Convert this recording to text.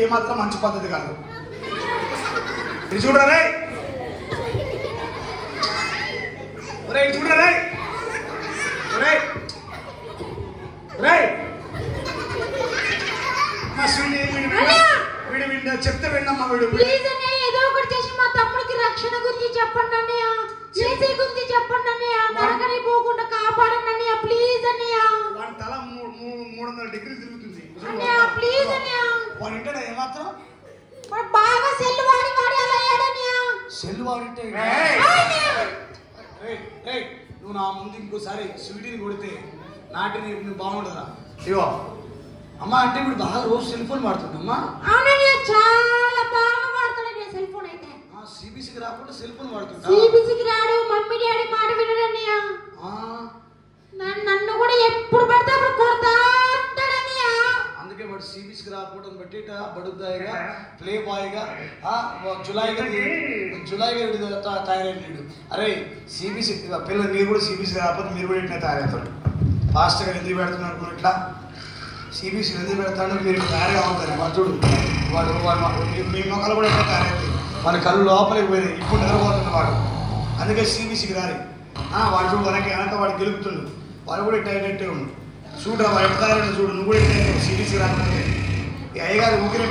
ఏమాత్రం మంచి పద్ధతి కాదు. ఇది చూడరా చూడరా వీడు చెప్తే విన్నమ్మా. వీడు ఏదో ఒకటి చేసి మా తమ్ముడికి రక్షణ గురించి చెప్పండి అన్నయ్య, చేసే గురించి చెప్పండి అన్నయ్య, నరకని పోకుండా కాపాడండి అన్నయ్య, ప్లీజ్ అన్నయ్య. వాడి తల 300 డిగ్రీలు తిరుగుతుంది అన్నయ్య, ప్లీజ్ అన్నయ్య. వాడు ఇంటనే ఏమాత్రం బాగా సెల్ వాడి వాడి అలా అయ్యాడన్నయ్య. సెల్ వాడింటే నువ్వు నా ముందు ఇంకోసారి స్వీటీని కొడితే నాటిని నువ్వు బాగుండదా? ఇవో అమ్మ అంటే ఇప్పుడు బాగా రోజు సెల్ ఫోన్ వాడుతుందమ్మా. అవునన్నయ్య, చాలా బాగా వాడుతాడన్నయ్య సెల్ ఫోన్. అయితే సిబిసికి రాకుండా సెల్ ఫోన్ వాడుతుంటా. సిబిసికి రాడు, మమ్మీ డాడీ మాట వినడన్నయ్య. నన్ను కూడా ఎప్పుడు పడితే అప్పుడు కొడతా ఉంటాడన్నయ్య. అందుకే వాడు సిబిసికి రాకపోవడం బట్టి బడుద్దాయిగా ప్లే బాయ్గా జులైగా తయారైనాడు. అరే సిబిసి పిల్లలు మీరు కూడా సిబిసి రాకపోతే మీరు కూడా ఇట్లా తయారవుతారు. ఫాస్ట్గా ఎందుకు పెడుతున్నారు అనుకుని ఇట్లా సిబిసి ఎందుకు పెడతాడు మీరు తయారుగా అవుతారు. వాడు చూడు వాడు మీ మొక్కలు కూడా ఎట్లా తయారవుతాయి. మన కళ్ళు లోపలికి పోయినాయి, ఇప్పుడు నిద్రపోతుంది వాడు. అందుకే సిబిసికి రాలి వాడు చూడు వెనక వాడు గెలుపుతుండు. వాడు కూడా ఇట్టే ఉండు. చూడరా వాడు ఎట్లా తయారైనా చూడు. నువ్వు కూడా ఇట్లా సిబిసి రాకపోతే ఈ అయ్యగారు ఊరికే